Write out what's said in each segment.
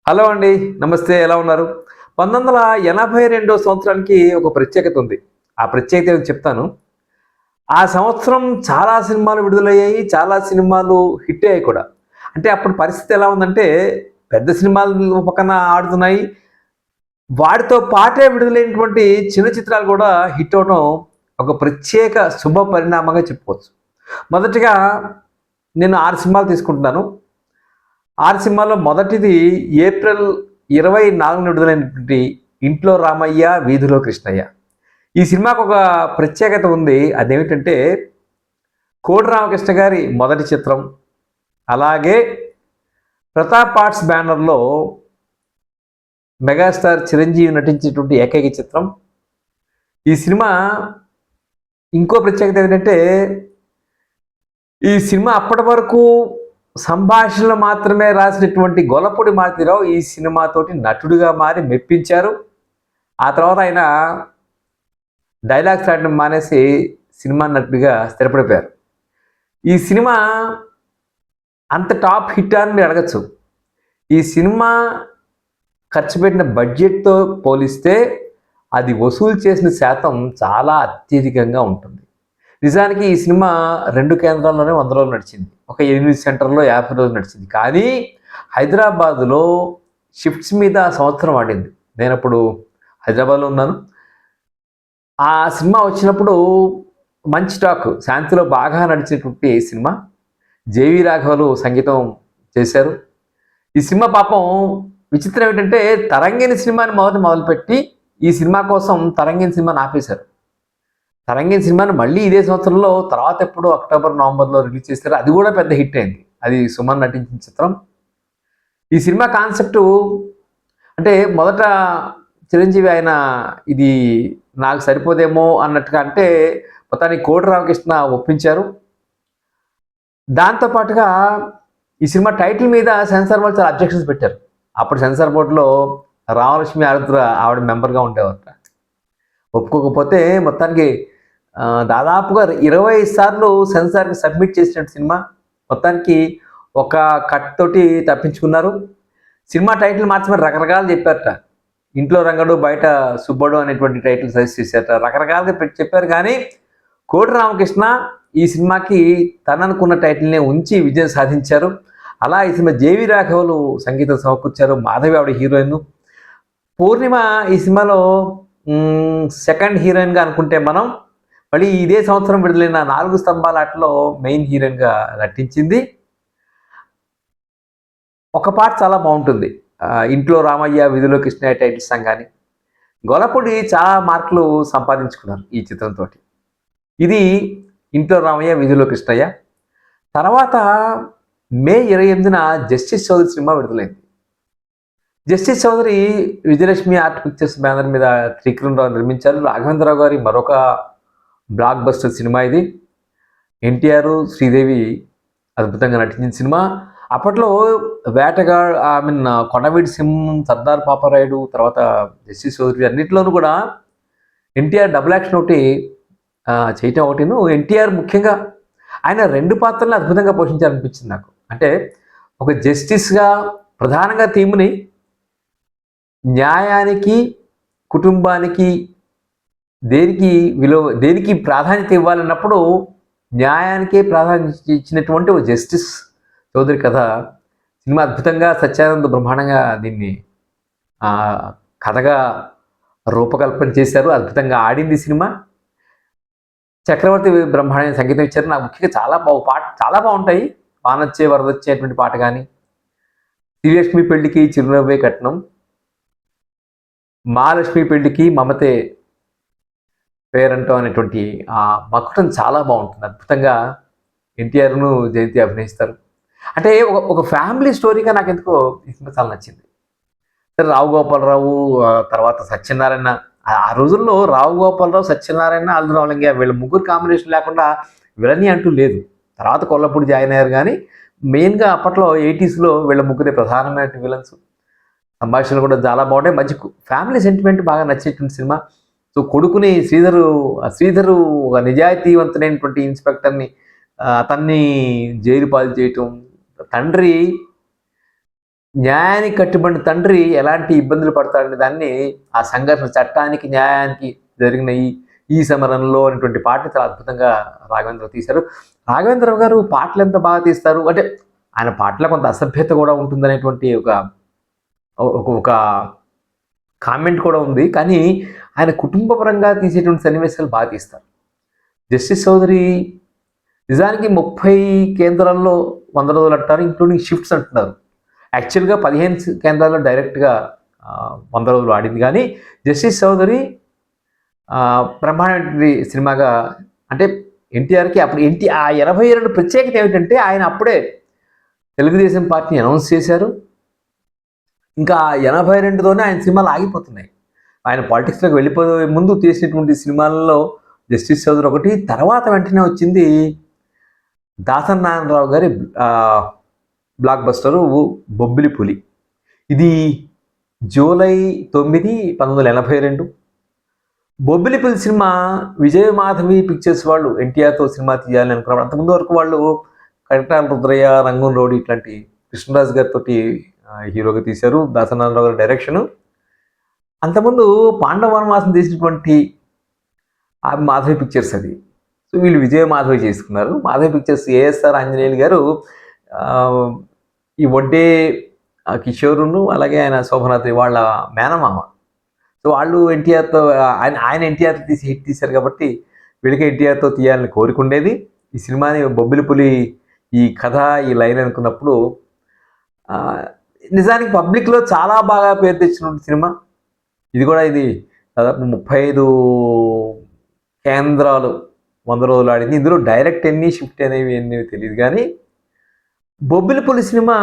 Hello అండి. నమస్తే. ఎలా ఉన్నారు? 1982 సంవత్సరానికి ఒక ప్రత్యేకత ఉంది. ఆ ప్రత్యేకత ఏదో చెప్తాను. ఆ సంవత్సరం చాలా సినిమాలు విడుదలయ్యాయి. చాలా సినిమాలు హిట్ అయ్యాయి కూడా. అంటే అప్పుడు పరిస్థితి ఎలా ఉందంటే, పెద్ద సినిమాలు ఓ పక్కన ఆడుతున్నాయి. వాటితో పాటే విడుదలైనటువంటి చిన్న చిత్రాలు కూడా హిట్ అవ్వడం ఒక ప్రత్యేక శుభ పరిణామంగా చెప్పుకోవచ్చు. మొదటిగా నేను 6 సినిమాలు తీసుకుంటున్నాను. 6 సినిమాల్లో మొదటిది ఏప్రిల్ 24న విడుదలైనటువంటి 'ఇంట్లో రామయ్య వీధిలో కృష్ణయ్య'. ఈ సినిమాకు ఒక ప్రత్యేకత ఉంది. అదేమిటంటే కోడి రామకృష్ణ గారి మొదటి చిత్రం. అలాగే ప్రతాప్ ఆర్ట్స్ బ్యానర్‌లో మెగాస్టార్ చిరంజీవి నటించినటువంటి ఏకైక చిత్రం. ఈ సినిమా ఇంకో ప్రత్యేకత ఏంటంటే, ఈ సినిమా అప్పటి వరకు సంభాషణలు మాత్రమే రాసినటువంటి గొల్లపూడి మారుతీరావు ఈ సినిమాతోటి నటుడిగా మారి మెప్పించారు. ఆ తర్వాత ఆయన డైలాగ్స్ ఆడడం మానేసి సినిమా నటుడిగా స్థిరపడిపోయారు. ఈ సినిమా అంత టాప్ హిట్ అని మీరు అడగచ్చు. ఈ సినిమా ఖర్చు పెట్టిన బడ్జెట్‌తో పోలిస్తే అది వసూలు చేసిన శాతం చాలా అత్యధికంగా ఉంటుంది. నిజానికి ఈ సినిమా 2 కేంద్రాల్లోనే 100 రోజులు నడిచింది. ఒక 8 సెంటర్‌లో 50 రోజులు నడిచింది. కానీ హైదరాబాద్‌లో షిఫ్ట్స్ మీద సంవత్సరం ఆడింది. నేనప్పుడు హైదరాబాద్‌లో ఉన్నాను. ఆ సినిమా వచ్చినప్పుడు మంచి టాక్. శాంతిలో బాగా నడిచేటువంటి సినిమా. జేవి రాఘవులు సంగీతం చేశారు. ఈ సినిమా పాపం విచిత్రం ఏంటంటే, తరంగిణి సినిమాని మొదలుపెట్టి ఈ సినిమా కోసం తరంగిణి సినిమాని ఆపేశారు. తరంగిణి సినిమాని మళ్ళీ ఇదే సంవత్సరంలో తర్వాత ఎప్పుడో అక్టోబర్, నవంబర్‌లో రిలీజ్ చేశారు. అది కూడా పెద్ద హిట్ అయింది. అది సుమన్ నటించిన చిత్రం. ఈ సినిమా కాన్సెప్టు అంటే మొదట చిరంజీవి ఆయన ఇది నాకు సరిపోదేమో అన్నట్టుగా అంటే మొత్తానికి కోడి రామకృష్ణ ఒప్పించారు. దాంతో పాటుగా ఈ సినిమా టైటిల్ మీద సెన్సార్ వాళ్ళు చాలా అబ్జెక్షన్స్ పెట్టారు. అప్పుడు సెన్సార్ బోర్డులో రామలక్ష్మి ఆరుద్ర ఆవిడ మెంబర్‌గా ఉండేవారట. ఒప్పుకోకపోతే మొత్తానికి దాదాపుగా 20 సార్లు సెన్సార్‌కి సబ్మిట్ చేసినట్టు సినిమా. మొత్తానికి ఒక కట్ తోటి తప్పించుకున్నారు. సినిమా టైటిల్ మార్చమని రకరకాలు చెప్పారట. ఇంట్లో రంగడు బయట సుబ్బడు అనేటువంటి టైటిల్ సజెస్ట్ చేశారట. రకరకాలుగా చెప్పారు కానీ కోడి రామకృష్ణ ఈ సినిమాకి తననుకున్న టైటిల్‌నే ఉంచి విజయం సాధించారు. అలా ఈ సినిమా జేవి రాఘవులు సంగీతం సమకూర్చారు. మాధవి ఆవిడ హీరోయిన్. పూర్ణిమ ఈ సినిమాలో సెకండ్ హీరోయిన్‌గా అనుకుంటే మనం మళ్ళీ ఇదే సంవత్సరం విడుదలైన 4 స్తంభాల ఆటలో మెయిన్ హీరోయిన్‌గా నటించింది. ఒక పాట చాలా బాగుంటుంది. ఇంట్లో రామయ్య వీధిలో కృష్ణయ్య టైటిల్ సాంగ్ కానీ. గొల్లపూడి చాలా మార్కులు సంపాదించుకున్నారు ఈ చిత్రంతోటి. ఇది ఇంట్లో రామయ్య వీధిలో కృష్ణయ్య. తర్వాత మే 28న జస్టిస్ చౌదరి సినిమా విడుదలైంది. Justice Chowdary Vijayalakshmi art pictures banner మీద త్రికరణరావు నిర్మించారు. రాఘవేంద్రరావు గారి మరొక బ్లాక్ బస్టర్ సినిమా ఇది. ఎన్టీఆర్, శ్రీదేవి అద్భుతంగా నటించిన సినిమా. అప్పట్లో వేటగాడ్ కొండవీటి సింహం, సర్దార్ పాపారాయుడు, తర్వాత జస్టిస్ చౌదరి అన్నింటిలోనూ కూడా ఎన్టీఆర్ డబుల్ యాక్షన్ ఒకటి చేయటం ఒకటిను. ఎన్టీఆర్ ముఖ్యంగా ఆయన 2 పాత్రలను అద్భుతంగా పోషించాలనిపించింది నాకు. అంటే ఒక జస్టిస్‌గా ప్రధానంగా థీమ్‌ని న్యాయానికి, కుటుంబానికి దేనికి ప్రాధాన్యత ఇవ్వాలన్నప్పుడు న్యాయానికే ప్రాధాన్యత ఇచ్చినటువంటి ఒక జస్టిస్ చౌదరి కథ. సినిమా అద్భుతంగా సత్యానంద్ బ్రహ్మాండంగా దీన్ని కథగా రూపకల్పన చేశారు. అద్భుతంగా ఆడింది సినిమా. చక్రవర్తి బ్రహ్మాండమైన సంగీతం ఇచ్చారు. నాకు ముఖ్యంగా చాలా బాగుంటాయి. వానొచ్చే వరదొచ్చేటువంటి పాట కానీ, శ్రీలక్ష్మి పెళ్లికి చిరునవ్వే కట్నం, మహాలక్ష్మి పెళ్లికి మమతే పేరంటం అనేటువంటి ఆ మకుటం చాలా బాగుంటుంది. అద్భుతంగా ఎన్టీఆర్‌ను జయంతి అభినయిస్తారు. అంటే ఒక ఫ్యామిలీ స్టోరీగా నాకు ఎందుకో ఈ సినిమా చాలా నచ్చింది. రావు గోపాలరావు, తర్వాత సత్యనారాయణ. ఆ రోజుల్లో రావు గోపాలరావు, సత్యనారాయణ, అల్లు రామలింగయ్య వీళ్ళ ముగ్గురు కాంబినేషన్ లేకుండా విలని అంటూ లేదు. తర్వాత కొల్లపూడి జాయిన్ అయ్యారు కానీ మెయిన్గా అప్పట్లో 80స్‌లో వీళ్ళ ముగ్గురే ప్రధానమైన విలన్స్. సంభాషణలు కూడా చాలా బాగుంటాయి. మంచి ఫ్యామిలీ సెంటిమెంట్ బాగా నచ్చేటువంటి సినిమా. సో కొడుకుని శ్రీధరు ఒక నిజాయితీవంతుడైనటువంటి ఇన్స్పెక్టర్ని అతన్ని జైలు పాలు చేయటం, తండ్రి న్యాయానికి కట్టుబడిన తండ్రి ఎలాంటి ఇబ్బందులు పడతాడనే దాన్ని ఆ సంఘర్షణ చట్టానికి న్యాయానికి జరిగిన ఈ సమరంలో అనేటువంటి పాటని చాలా అద్భుతంగా రాఘవేంద్ర తీశారు. రాఘవేంద్ర గారు పాటలు ఎంత బాగా తీస్తారు అంటే ఆయన పాటలో కొంత అసభ్యత కూడా ఉంటుందనేటువంటి ఒక ఒక కామెంట్ కూడా ఉంది. కానీ ఆయన కుటుంబపరంగా తీసేటువంటి సన్నివేశాలు బాగా తీస్తారు. జస్టిస్ చౌదరి నిజానికి 30 కేంద్రాల్లో 100 రోజులు అంటారు, ఇంక్లూడింగ్ షిఫ్ట్స్ అంటున్నారు. యాక్చువల్గా 15 కేంద్రాల్లో డైరెక్ట్గా 100 రోజులు ఆడింది. కానీ జస్టిస్ చౌదరి బ్రహ్మాండ సినిమాగా అంటే ఎన్టీఆర్కి అప్పుడు ఆ 82 ప్రత్యేకత ఏమిటంటే ఆయన అప్పుడే తెలుగుదేశం పార్టీని అనౌన్స్ చేశారు. ఇంకా 82తోనే ఆయన సినిమాలు ఆగిపోతున్నాయి. ఆయన పాలిటిక్స్లోకి వెళ్ళిపోయే ముందు తీసినటువంటి సినిమాలలో జస్టిస్ చౌదరి ఒకటి, తర్వాత వెంటనే వచ్చింది దాసరి నారాయణరావు గారి బ్లాక్ బస్టరు బొబ్బిలి పులి. ఇది జూలై 9, 1982. బొబ్బిలి పులి సినిమా విజయమాధవి పిక్చర్స్ వాళ్ళు ఎన్టీఆర్తో సినిమా తీయాలని అనుకున్నారు. అంతకుముందు వరకు వాళ్ళు కనకటాల రుద్రయ్య, రంగం రౌడీ ఇట్లాంటి కృష్ణరాజు గారితో హీరోగా తీశారు. దాసరి నారాయణరావు గారి డైరెక్షను. అంతకుముందు పాండవ వనవాసం తీసినటువంటి ఆ మాధవి పిక్చర్స్ అది. సో వీళ్ళు విజయ మాధవి చేసుకున్నారు. మాధవి పిక్చర్స్ ఏఎస్ఆర్ ఆంజనేయులు గారు ఈ వడ్డే కిషోరును అలాగే ఆయన శోభనాథి వాళ్ళ మేనమామ. సో వాళ్ళు ఎన్టీఆర్తో ఆయన ఎన్టీఆర్ తీసి హిట్ తీశారు కాబట్టి వీళ్ళకి ఎన్టీఆర్తో తీయాలని కోరుకుండేది. ఈ సినిమాని బొబ్బిలి పులి ఈ కథ ఈ లైన్ అనుకున్నప్పుడు నిజానికి పబ్లిక్లో చాలా బాగా పేరు తెచ్చినటువంటి సినిమా ఇది కూడా. ఇది దాదాపు 35 కేంద్రాలు 100 రోజులు ఆడింది. ఇందులో డైరెక్ట్ ఎన్ని షిఫ్ట్ అనేవి ఎన్ని తెలియదు. కానీ బొబ్బిలి పులి సినిమా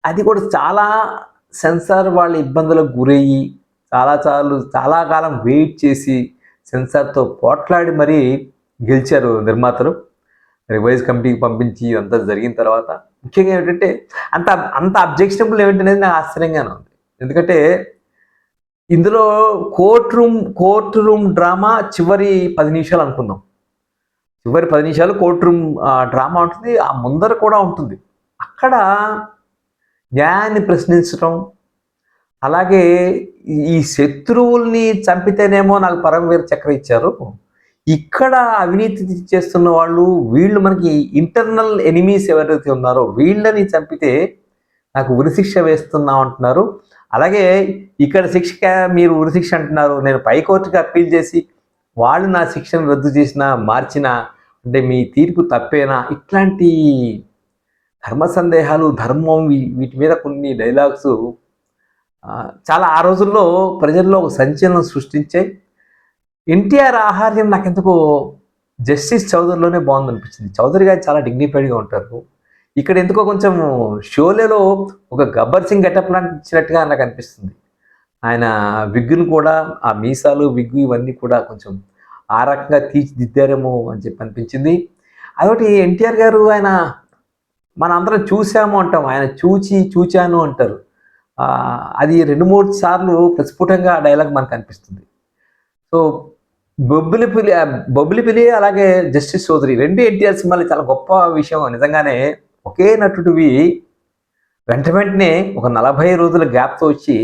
అది కూడా చాలా సెన్సార్ వాళ్ళ ఇబ్బందులకు గురయ్యి చాలా కాలం వెయిట్ చేసి సెన్సార్తో పోట్లాడి మరీ గెలిచారు నిర్మాతలు. రివైజ్ కమిటీకి పంపించి అంతా జరిగిన తర్వాత ముఖ్యంగా ఏమిటంటే అంత అబ్జెక్షనబుల్ ఏమిటనేది నాకు ఆశ్చర్యంగానే ఉంది. ఎందుకంటే ఇందులో కోర్ట్ రూమ్ డ్రామా చివరి 10 నిమిషాలు అనుకుందాం. చివరి 10 నిమిషాలు కోర్ట్ రూమ్ డ్రామా ఉంటుంది. ఆ ముందర కూడా ఉంటుంది. అక్కడ న్యాయాన్ని ప్రశ్నించడం, అలాగే ఈ శత్రువుల్ని చంపితేనేమో నాకు పరమవీర చక్ర ఇచ్చారు, ఇక్కడ అవినీతి చేస్తున్న వీళ్ళు మనకి ఇంటర్నల్ ఎనిమీస్ ఎవరైతే ఉన్నారో వీళ్ళని చంపితే నాకు ఉరిశిక్ష వేస్తున్నాం అంటున్నారు. అలాగే ఇక్కడ శిక్ష మీరు ఉరిశిక్ష అంటున్నారు, నేను పైకోర్టుకి అప్పీల్ చేసి వాళ్ళు నా శిక్షను రద్దు చేసినా మార్చినా అంటే మీ తీర్పు తప్పేనా, ఇట్లాంటి ధర్మ సందేహాలు, ధర్మం, వీటి మీద కొన్ని డైలాగ్స్ చాలా ఆ రోజుల్లో ప్రజల్లో ఒక సంచలనం సృష్టించాయి. ఎన్టీఆర్ ఆహార్యం నాకు ఎందుకో జస్టిస్ చౌదరిలోనే బాగుందనిపించింది. చౌదరి గారు చాలా డిగ్నిఫైడ్గా ఉంటారు. ఇక్కడ ఎందుకో కొంచెం షోలేలో ఒక గబ్బర్ సింగ్ గెటప్ లాంటి ఇచ్చినట్టుగా నాకు అనిపిస్తుంది. ఆయన విగ్గును కూడా ఆ మీసాలు విగ్గు ఇవన్నీ కూడా కొంచెం ఆ రకంగా తీర్చిదిద్దారేమో అని చెప్పి అనిపించింది. అదొకటి ఎన్టీఆర్ గారు ఆయన మన అందరం చూసాము అంటాం, ఆయన చూచాను అంటారు. అది 2-3 సార్లు ప్రస్ఫుటంగా ఆ డైలాగ్ మనకు అనిపిస్తుంది. సో బొబ్బిలి పిలి అలాగే జస్టిస్ చౌదరి 2 ఎన్టీఆర్ సినిమాలు చాలా గొప్ప విషయం. నిజంగానే ఒకే నటుడివి వెంటనే ఒక 40 రోజుల గ్యాప్తో వచ్చి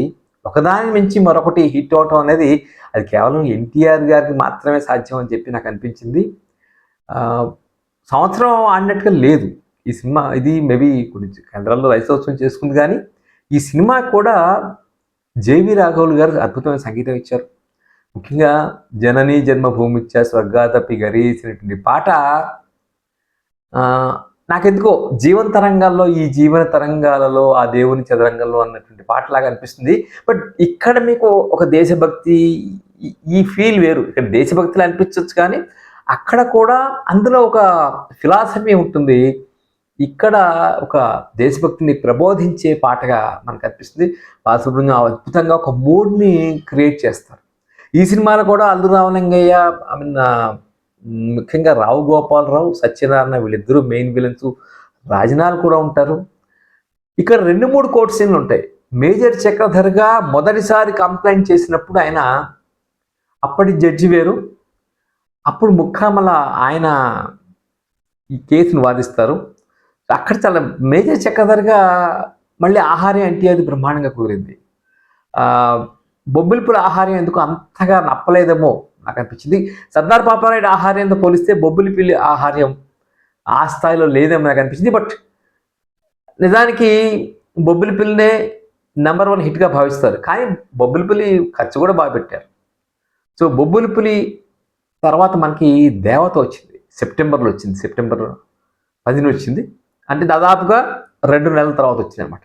ఒకదాని నుంచి మరొకటి హిట్ అవటం అనేది అది కేవలం ఎన్టీఆర్ గారికి మాత్రమే సాధ్యం అని చెప్పి నాకు అనిపించింది. సంవత్సరం ఆడినట్టుగా లేదు ఈ సినిమా. ఇది మేబీ కొన్ని కేంద్రాల్లో రైతోత్సవం చేసుకుంది. కానీ ఈ సినిమా కూడా జేవి రాఘవులు గారు అద్భుతమైన సంగీతం ఇచ్చారు. ముఖ్యంగా జననీ జన్మభూమిచ్చ స్వర్గాదపి గరీసినటువంటి పాట నాకెందుకో జీవన తరంగాల్లో ఈ జీవన తరంగాలలో ఆ దేవుని చదరంగంలో అన్నటువంటి పాటలాగా అనిపిస్తుంది. బట్ ఇక్కడ మీకు ఒక దేశభక్తి ఈ ఫీల్ వేరు. ఇక్కడ దేశభక్తిలో అనిపించవచ్చు, కానీ అక్కడ కూడా అందులో ఒక ఫిలాసఫీ ఉంటుంది. ఇక్కడ ఒక దేశభక్తిని ప్రబోధించే పాటగా మనకు అనిపిస్తుంది. బాలసుబ్రహ్మణ్యం అద్భుతంగా ఒక మూడ్ని క్రియేట్ చేస్తారు. ఈ సినిమాలో కూడా అల్లు రామలింగయ్య, ముఖ్యంగా రావు గోపాలరావు, సత్యనారాయణ వీళ్ళిద్దరూ మెయిన్ విలన్స్. రాజనాల్ కూడా ఉంటారు. ఇక్కడ 2-3 కోర్టు సీన్లు ఉంటాయి. మేజర్ చక్రధర్గా మొదటిసారి కంప్లైంట్ చేసినప్పుడు ఆయన అప్పటి జడ్జి వేరు, అప్పుడు ముక్కామల ఆయన ఈ కేసును వాదిస్తారు. అక్కడ చాలా మేజర్ చక్రధర్గా మళ్ళీ ఆహార్యం అంటే అది బ్రహ్మాండంగా కుదిరింది. బొబ్బిలిపుల ఆహార్యం ఎందుకు అంతగా నప్పలేదేమో నాకు అనిపించింది. సర్దార్ పాపారాయుడు ఆహార్యంతో పోలిస్తే బొబ్బిలిపిల్లి ఆహార్యం ఆ స్థాయిలో లేదేమో నాకు అనిపించింది. బట్ నిజానికి బొబ్బిలిపిల్లినే నెంబర్ 1 హిట్గా భావిస్తారు. కానీ బొబ్బిలిపులి ఖర్చు కూడా బాగా పెట్టారు. సో బొబ్బిలిపులి తర్వాత మనకి దేవత వచ్చింది. సెప్టెంబర్లో వచ్చింది. సెప్టెంబర్ 10 వచ్చింది. అంటే దాదాపుగా 2 నెలల తర్వాత వచ్చింది అనమాట.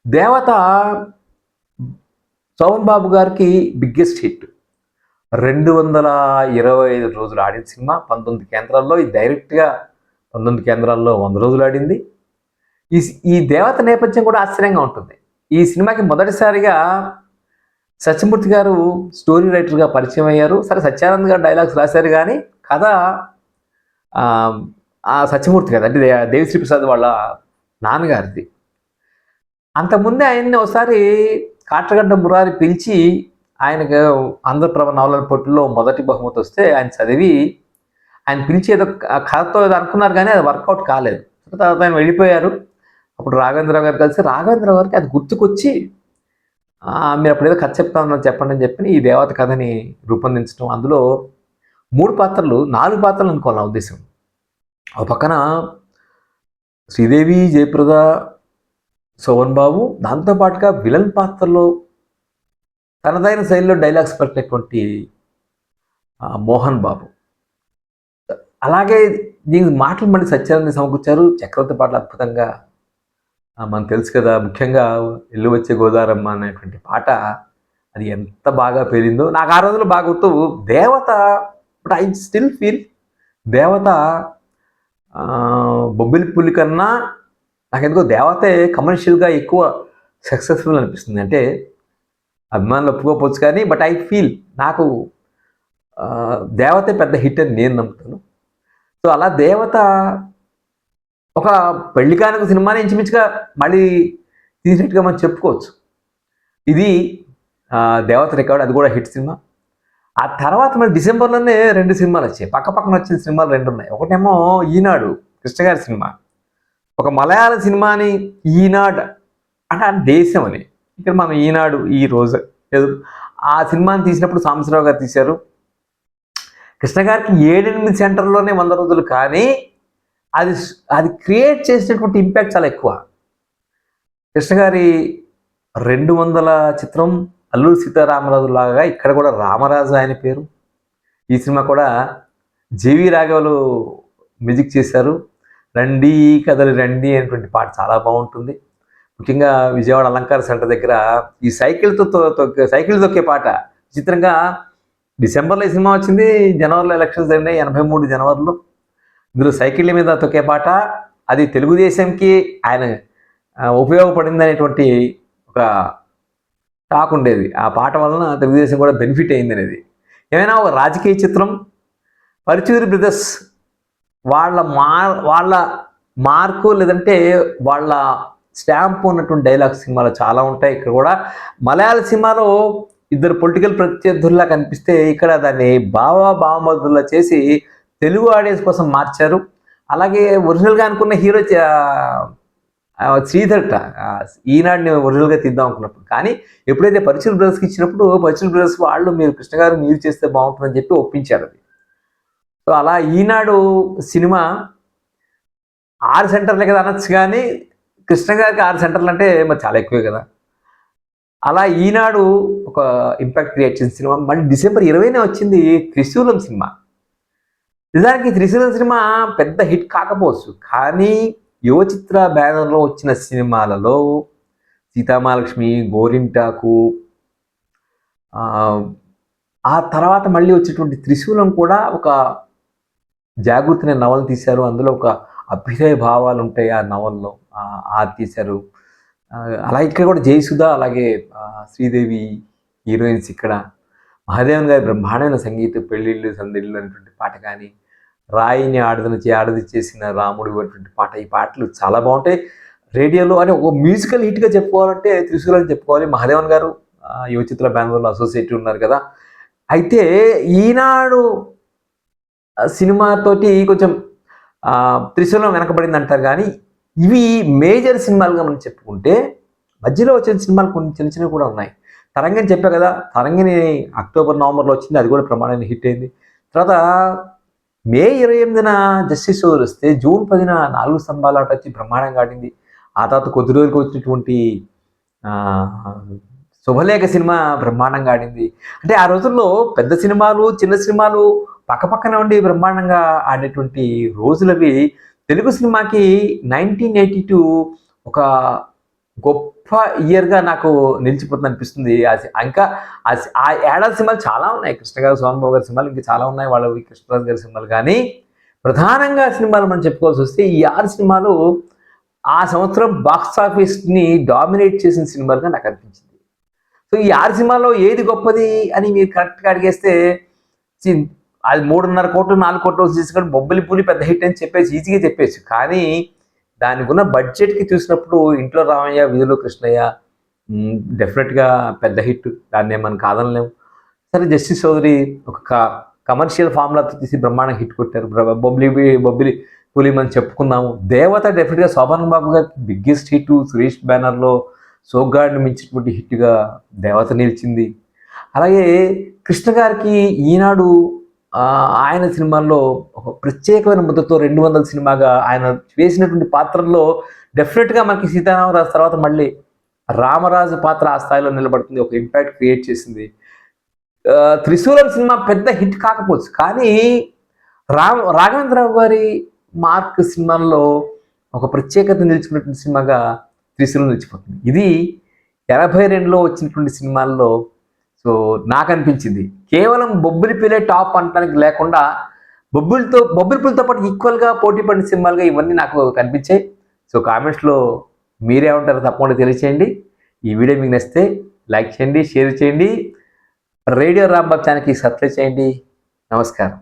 దేవత సోమన్ బాబు గారికి బిగ్గెస్ట్ హిట్. 225 రోజులు ఆడిన సినిమా 19 కేంద్రాల్లో. ఇది డైరెక్ట్గా 19 కేంద్రాల్లో 100 రోజులు ఆడింది. ఈ దేవత నేపథ్యం కూడా ఆశ్చర్యంగా ఉంటుంది. ఈ సినిమాకి మొదటిసారిగా సత్యమూర్తి గారు స్టోరీ రైటర్గా పరిచయం అయ్యారు. సరే సత్యానంద్ గారు డైలాగ్స్ రాశారు కానీ కథ ఆ సత్యమూర్తి కదా, అంటే దేవిశ్రీ ప్రసాద్ వాళ్ళ నాన్నగారిది. అంతకుముందే ఆయన్ని ఒకసారి కాట్రగడ్డ మురారి పిలిచి ఆయనకు ఆంధ్రప్రభ నవలల పోటీలో మొదటి బహుమతి వస్తే ఆయన చదివి ఆయన పిలిచి ఏదో కథతో ఏదో అనుకున్నారు కానీ అది వర్కౌట్ కాలేదు. తర్వాత ఆయన వెళ్ళిపోయారు. అప్పుడు రాఘవేంద్రరావు గారు కలిసి రాఘవేంద్రరావు గారికి అది గుర్తుకొచ్చి మీరు అప్పుడు ఏదో కథ చెప్తా ఉన్నారు చెప్పండి అని చెప్పి ఈ దేవత కథని రూపొందించడం. అందులో 4 పాత్రలు అనుకోవాలి నా ఉద్దేశం. ఒక పక్కన శ్రీదేవి, జయప్రద, శోభన్ బాబు, దాంతోపాటుగా విలన్ పాత్రలో తనదైన శైలిలో డైలాగ్స్ పట్టినటువంటి మోహన్ బాబు. అలాగే దీనికి మాటలు మళ్ళీ సత్యానంద సమకూర్చారు. చక్రవర్తి పాటలు అద్భుతంగా మనకు తెలుసు కదా, ముఖ్యంగా ఇల్లు వచ్చే గోదారమ్మ అనేటువంటి పాట అది ఎంత బాగా పేరిందో నాకు ఆ రోజుల్లో బాగా గుర్తు. దేవత, బట్ ఐ స్టిల్ ఫీల్ దేవత బొబ్బిలిపులి కన్నా నాకెందుకో దేవతే కమర్షియల్గా ఎక్కువ సక్సెస్ఫుల్ అనిపిస్తుంది. అంటే అభిమానులు ఒప్పుకోకపోవచ్చు కానీ బట్ ఐ ఫీల్ నాకు దేవతే పెద్ద హిట్ అని నేను నమ్ముతాను. సో అలా దేవత ఒక పెళ్లికానుక సినిమాని ఇంచుమించుగా మళ్ళీ తీసినట్టుగా మనం చెప్పుకోవచ్చు. ఇది దేవత రికార్డు, అది కూడా హిట్ సినిమా. ఆ తర్వాత మరి డిసెంబర్లోనే 2 సినిమాలు వచ్చాయి. పక్కన వచ్చిన సినిమాలు 2 ఉన్నాయి. ఒకటేమో ఈనాడు కృష్ణ గారి సినిమా, ఒక మలయాళ సినిమాని ఈనాడు అంటే దేశం అని, ఇక్కడ మనం ఈనాడు ఈ రోజు ఆ సినిమాని తీసినప్పుడు సాంబశివరావు గారు తీశారు. కృష్ణ గారికి 7-8 సెంటర్లోనే 100 రోజులు, కానీ అది క్రియేట్ చేసినటువంటి ఇంపాక్ట్ చాలా ఎక్కువ. కృష్ణ గారి 200 చిత్రం అల్లూరి సీతారామరాజు లాగా ఇక్కడ కూడా రామరాజు ఆయన పేరు. ఈ సినిమా కూడా జేవి రాఘవులు మ్యూజిక్ చేశారు. రండి కథలు రండి అనేటువంటి పాట చాలా బాగుంటుంది. ముఖ్యంగా విజయవాడ అలంకార సెంటర్ దగ్గర ఈ సైకిల్ తొక్కే పాట విచిత్రంగా డిసెంబర్లో ఈ సినిమా వచ్చింది, జనవరిలో ఎలక్షన్స్ జరిగినాయి 83 జనవరిలో. ఇందులో సైకిళ్ళ మీద తొక్కే పాట, అది తెలుగుదేశంకి ఆయన ఉపయోగపడింది అనేటువంటి ఒక టాక్ ఉండేది. ఆ పాట వలన తెలుగుదేశం కూడా బెనిఫిట్ అయింది అనేది. ఏమైనా ఒక రాజకీయ చిత్రం, పరుచూరి బ్రదర్స్ వాళ్ళ మార్కు లేదంటే వాళ్ళ స్టాంపు ఉన్నటువంటి డైలాగ్స్ సినిమాలో చాలా ఉంటాయి. ఇక్కడ కూడా మలయాళ సినిమాలో ఇద్దరు పొలిటికల్ ప్రత్యర్థుల్లా కనిపిస్తే ఇక్కడ దాన్ని భావమధుల్లా చేసి తెలుగు ఆడియన్స్ కోసం మార్చారు. అలాగే ఒరిజినల్గా అనుకున్న హీరో శ్రీధర్ట ఈనాడుని ఒరిజినల్గా తీద్దాం అనుకున్నప్పుడు, కానీ ఎప్పుడైతే పరుచూరి బ్రదర్స్కి ఇచ్చినప్పుడు పరుచూరి బ్రదర్స్ వాళ్ళు మీరు కృష్ణ గారు మీరు చేస్తే బాగుంటుందని చెప్పి ఒప్పించారు అది. సో అలా ఈనాడు సినిమా 6 సెంటర్లే కదా అనొచ్చు, కానీ కృష్ణ గారికి 6 సెంటర్లు అంటే మరి చాలా ఎక్కువే కదా. అలా ఈనాడు ఒక ఇంపాక్ట్ క్రియేట్ చేసిన సినిమా. మళ్ళీ డిసెంబర్ 20నే వచ్చింది త్రిశూలం సినిమా. నిజానికి త్రిశూలం సినిమా పెద్ద హిట్ కాకపోవచ్చు, కానీ యువ చిత్ర బ్యానర్లో వచ్చిన సినిమాలలో సీతామహాలక్ష్మి, గోరింటాకు, ఆ తర్వాత మళ్ళీ వచ్చేటువంటి త్రిశూలం కూడా ఒక జాగృతి అనే నవల తీశారు. అందులో ఒక అభ్యుదయ భావాలు ఉంటాయి ఆ నవల్లో, అది తీశారు. అలాగే ఇక్కడ కూడా జయసుధ, అలాగే శ్రీదేవి హీరోయిన్స్. ఇక్కడ మహాదేవన్ గారి బ్రహ్మాండమైన సంగీతం, పెళ్ళిళ్ళు సందిళ్ళు అనేటువంటి పాట కానీ, రాయిని ఆడది చేసిన రాముడు అనేటువంటి పాట, ఈ పాటలు చాలా బాగుంటాయి. రేడియోలో అని ఒక మ్యూజికల్ హిట్గా చెప్పుకోవాలంటే త్రిశూలని చెప్పుకోవాలి. మహాదేవన్ గారు యువ చిత్ర బ్యానర్లో అసోసియేట్ ఉన్నారు కదా. అయితే ఈనాడు సినిమాతోటి కొంచెం త్రిశూలం వెనకబడింది అంటారు, కానీ ఇవి మేజర్ సినిమాలుగా మనం చెప్పుకుంటే మధ్యలో వచ్చిన సినిమాలు కొన్ని చిన్న చిన్నవి కూడా ఉన్నాయి. తరంగిణి చెప్పా కదా, తరంగిణి అక్టోబర్ నవంబర్లో వచ్చింది, అది కూడా ప్రమాణాన్ని హిట్ అయింది. తర్వాత మే 28న జస్టిస్ సోదరు వస్తే జూన్ 10న 4 స్తంభాల ఆట వచ్చి బ్రహ్మాండంగా ఆడింది. ఆ తర్వాత కొద్ది రోజులకు వచ్చినటువంటి శుభలేఖ సినిమా బ్రహ్మాండంగా ఆడింది. అంటే ఆ రోజుల్లో పెద్ద సినిమాలు చిన్న సినిమాలు పక్కపక్కన ఉండి బ్రహ్మాండంగా ఆడేటువంటి రోజులవి. తెలుగు సినిమాకి 1982 ఒక గొప్ప ఇయర్గా నాకు నిలిచిపోతుంది అనిపిస్తుంది. ఇంకా ఆ ఏడాది సినిమాలు చాలా ఉన్నాయి. కృష్ణ గారు, సోహన్ బాబు గారి సినిమాలు ఇంకా చాలా ఉన్నాయి, వాళ్ళవి కృష్ణరాజు గారి సినిమాలు. కానీ ప్రధానంగా సినిమాలు మనం చెప్పుకోవాల్సి వస్తే ఈ 6 సినిమాలు ఆ సంవత్సరం బాక్స్ ఆఫీస్ని డామినేట్ చేసిన సినిమాలుగా నాకు అనిపించింది. సో ఈ 6 సినిమాల్లో ఏది గొప్పది అని మీరు కరెక్ట్గా అడిగేస్తే అది 3.5 కోట్లు 4 కోట్లు తీసుకొని బొబ్బిలి పులి పెద్ద హిట్ అని చెప్పేసి ఈజీగా చెప్పేసి, కానీ దానికి ఉన్న బడ్జెట్కి చూసినప్పుడు ఇంట్లో రామయ్య, వీధిలో కృష్ణయ్య డెఫినెట్గా పెద్ద హిట్, దాన్ని మనం కాదనలేము. సరే, జస్టిస్ చౌదరి ఒక కమర్షియల్ ఫార్ములాతో తీసి బ్రహ్మాండంగా హిట్ కొట్టారు. బొబ్బిలి పులి మనం చెప్పుకున్నాము. దేవత డెఫినెట్గా శోభన్ బాబు గారి బిగ్గెస్ట్ హిట్, సురేష్ బ్యానర్లో సోగ్గాడిని మించినటువంటి హిట్గా దేవత నిలిచింది. అలాగే కృష్ణ గారికి ఈనాడు ఆయన సినిమాల్లో ఒక ప్రత్యేకమైన ముద్దతో 200 సినిమాగా ఆయన వేసినటువంటి పాత్రల్లో డెఫినెట్గా మనకి సీతారామరాజు తర్వాత మళ్ళీ రామరాజు పాత్ర ఆ స్థాయిలో నిలబడుతుంది, ఒక ఇంపాక్ట్ క్రియేట్ చేసింది. త్రిశూలం సినిమా పెద్ద హిట్ కాకపోవచ్చు, కానీ రాఘవేంద్రరావు గారి మార్క్ సినిమాల్లో ఒక ప్రత్యేకత నిలుచుకున్నటువంటి సినిమాగా త్రిశూలం నిలిచిపోతుంది. ఇది 82లో వచ్చినటువంటి సినిమాల్లో సో నాకు అనిపించింది. కేవలం బొబ్బిలి పిల్లే టాప్ అనడానికి లేకుండా బొబ్బిలి పులితో పాటు ఈక్వల్గా పోటీ పడిన సినిమాలుగా ఇవన్నీ నాకు కనిపించాయి. సో కామెంట్స్లో మీరేమంటారో తప్పకుండా తెలియచేయండి. ఈ వీడియో మీకు నచ్చితే లైక్ చేయండి, షేర్ చేయండి. రేడియో రాంబాబు ఛానల్కి సబ్స్క్రైబ్ చేయండి. నమస్కారం.